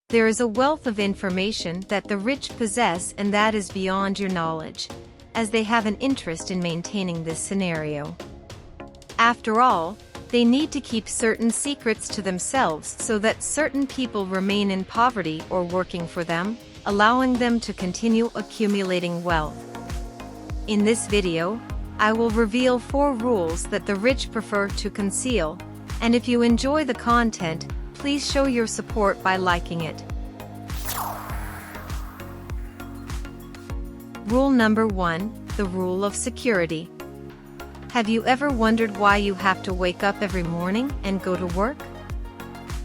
There is a wealth of information that the rich possess, and that is beyond your knowledge, as they have an interest in maintaining this scenario. After all, they need to keep certain secrets to themselves so that certain people remain in poverty or working for them, allowing them to continue accumulating wealth. In this video, I will reveal 4 rules that the rich prefer to conceal, and if you enjoy the content, please show your support by liking it. Rule number 1, the rule of security. Have you ever wondered why you have to wake up every morning and go to work?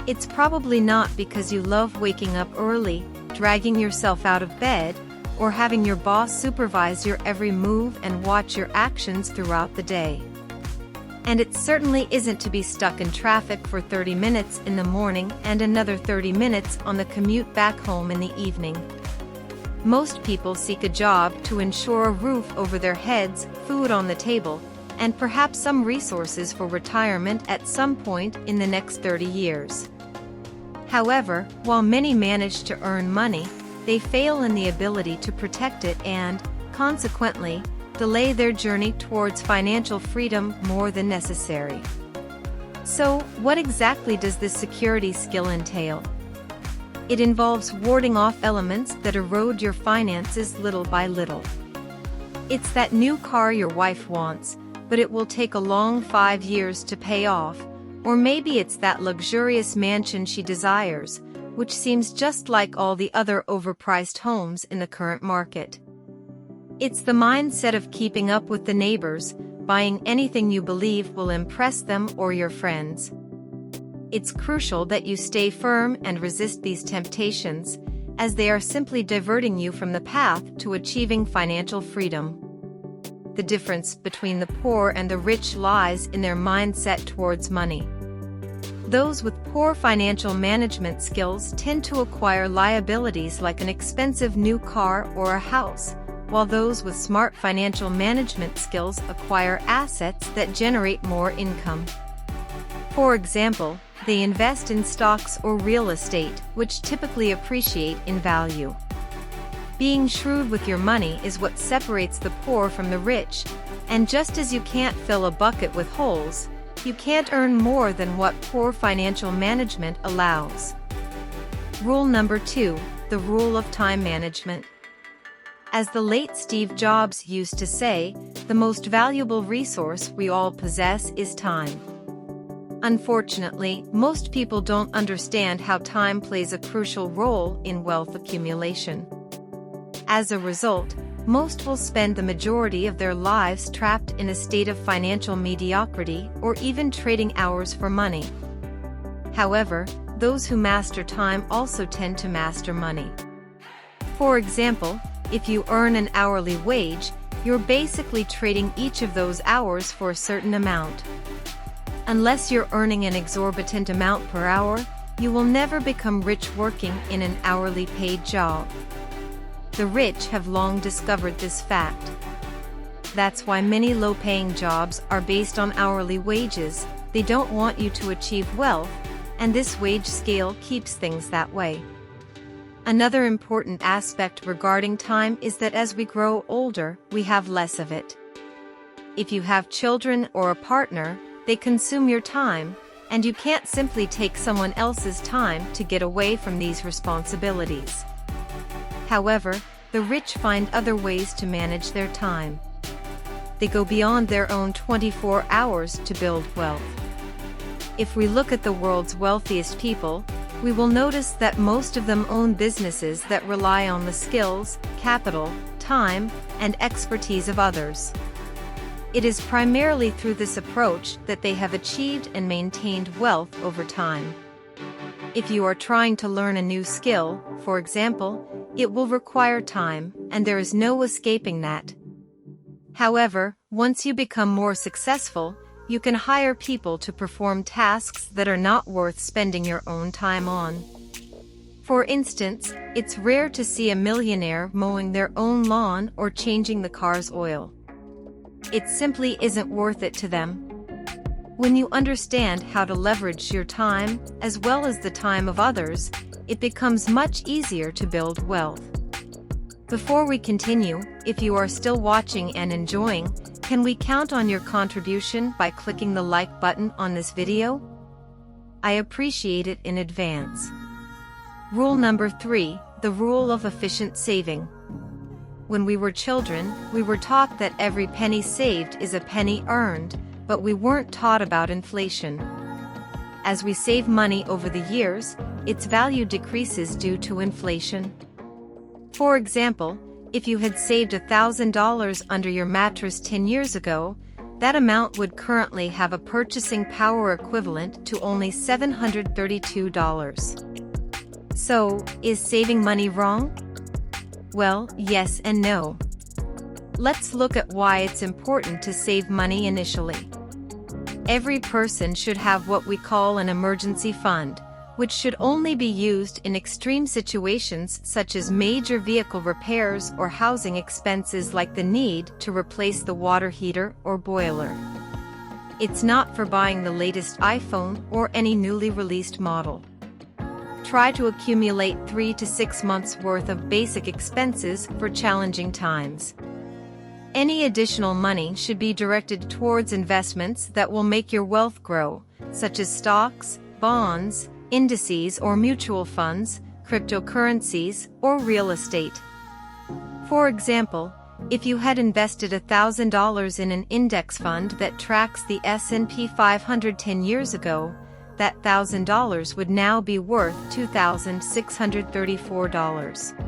It's probably not because you love waking up early, dragging yourself out of bed, or having your boss supervise your every move and watch your actions throughout the day. And it certainly isn't to be stuck in traffic for 30 minutes in the morning and another 30 minutes on the commute back home in the evening. Most people seek a job to ensure a roof over their heads, food on the table, and perhaps some resources for retirement at some point in the next 30 years. However, while many manage to earn money, they fail in the ability to protect it and, consequently, delay their journey towards financial freedom more than necessary. So, what exactly does this security skill entail? It involves warding off elements that erode your finances little by little. It's that new car your wife wants, but it will take a long 5 years to pay off, or maybe it's that luxurious mansion she desires, which seems just like all the other overpriced homes in the current market. It's the mindset of keeping up with the neighbors, buying anything you believe will impress them or your friends. It's crucial that you stay firm and resist these temptations, as they are simply diverting you from the path to achieving financial freedom. The difference between the poor and the rich lies in their mindset towards money. Those with poor financial management skills tend to acquire liabilities like an expensive new car or a house, while those with smart financial management skills acquire assets that generate more income. For example, they invest in stocks or real estate, which typically appreciate in value. Being shrewd with your money is what separates the poor from the rich, and just as you can't fill a bucket with holes, you can't earn more than what poor financial management allows. Rule number 2, the rule of time management. As the late Steve Jobs used to say, the most valuable resource we all possess is time. Unfortunately, most people don't understand how time plays a crucial role in wealth accumulation. As a result, most will spend the majority of their lives trapped in a state of financial mediocrity or even trading hours for money. However, those who master time also tend to master money. For example, if you earn an hourly wage, you're basically trading each of those hours for a certain amount. Unless you're earning an exorbitant amount per hour, you will never become rich working in an hourly paid job. The rich have long discovered this fact. That's why many low-paying jobs are based on hourly wages. They don't want you to achieve wealth, and this wage scale keeps things that way. Another important aspect regarding time is that as we grow older, we have less of it. If you have children or a partner, they consume your time, and you can't simply take someone else's time to get away from these responsibilities. However, the rich find other ways to manage their time. They go beyond their own 24 hours to build wealth. If we look at the world's wealthiest people, we will notice that most of them own businesses that rely on the skills, capital, time, and expertise of others. It is primarily through this approach that they have achieved and maintained wealth over time. If you are trying to learn a new skill, for example, it will require time, and there is no escaping that. However, once you become more successful, you can hire people to perform tasks that are not worth spending your own time on. For instance, it's rare to see a millionaire mowing their own lawn or changing the car's oil. It simply isn't worth it to them. When you understand how to leverage your time, as well as the time of others, it becomes much easier to build wealth. Before we continue, if you are still watching and enjoying, can we count on your contribution by clicking the like button on this video? I appreciate it in advance. Rule number 3, the rule of efficient saving. When we were children, we were taught that every penny saved is a penny earned, but we weren't taught about inflation. As we save money over the years, its value decreases due to inflation. For example, if you had saved $1,000 under your mattress 10 years ago, that amount would currently have a purchasing power equivalent to only $732. So, is saving money wrong? Well, yes and no. Let's look at why it's important to save money initially. Every person should have what we call an emergency fund, which should only be used in extreme situations such as major vehicle repairs or housing expenses like the need to replace the water heater or boiler. It's not for buying the latest iPhone or any newly released model. Try to accumulate 3 to 6 months' worth of basic expenses for challenging times. Any additional money should be directed towards investments that will make your wealth grow, such as stocks, bonds, indices or mutual funds, cryptocurrencies, or real estate. For example, if you had invested $1,000 in an index fund that tracks the S&P 500 10 years ago, that $1,000 would now be worth $2,634.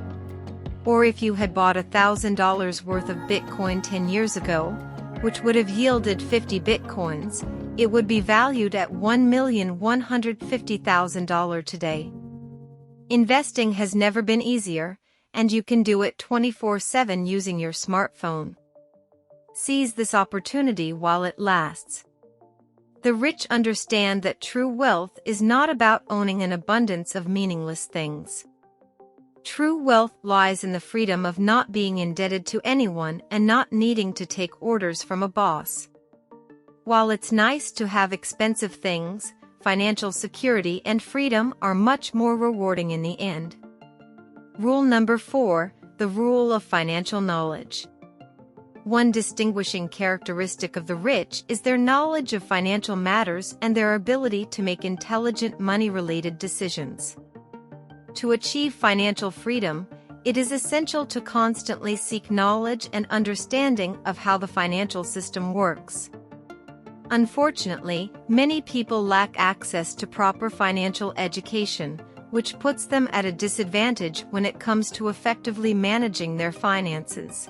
Or if you had bought $1,000 worth of Bitcoin 10 years ago, which would have yielded 50 Bitcoins, it would be valued at $1,150,000 today. Investing has never been easier, and you can do it 24/7 using your smartphone. Seize this opportunity while it lasts. The rich understand that true wealth is not about owning an abundance of meaningless things. True wealth lies in the freedom of not being indebted to anyone and not needing to take orders from a boss. While it's nice to have expensive things, financial security and freedom are much more rewarding in the end. Rule number 4, the rule of financial knowledge. One distinguishing characteristic of the rich is their knowledge of financial matters and their ability to make intelligent money-related decisions. To achieve financial freedom, it is essential to constantly seek knowledge and understanding of how the financial system works. Unfortunately, many people lack access to proper financial education, which puts them at a disadvantage when it comes to effectively managing their finances.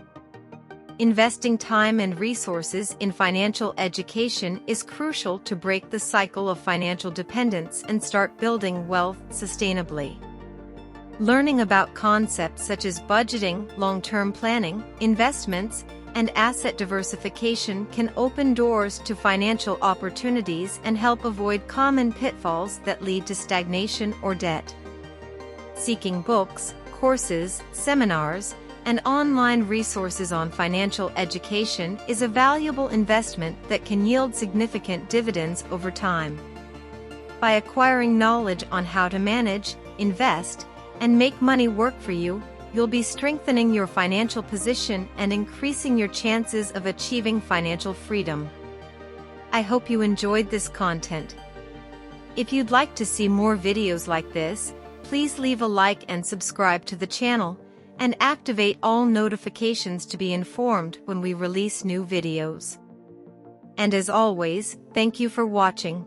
Investing time and resources in financial education is crucial to break the cycle of financial dependence and start building wealth sustainably. Learning about concepts such as budgeting, long-term planning, investments, and asset diversification can open doors to financial opportunities and help avoid common pitfalls that lead to stagnation or debt. Seeking books, courses, seminars, and online resources on financial education is a valuable investment that can yield significant dividends over time. By acquiring knowledge on how to manage, invest, and make money work for you, you'll be strengthening your financial position and increasing your chances of achieving financial freedom. I hope you enjoyed this content. If you'd like to see more videos like this, please leave a like and subscribe to the channel, and activate all notifications to be informed when we release new videos. And as always, thank you for watching.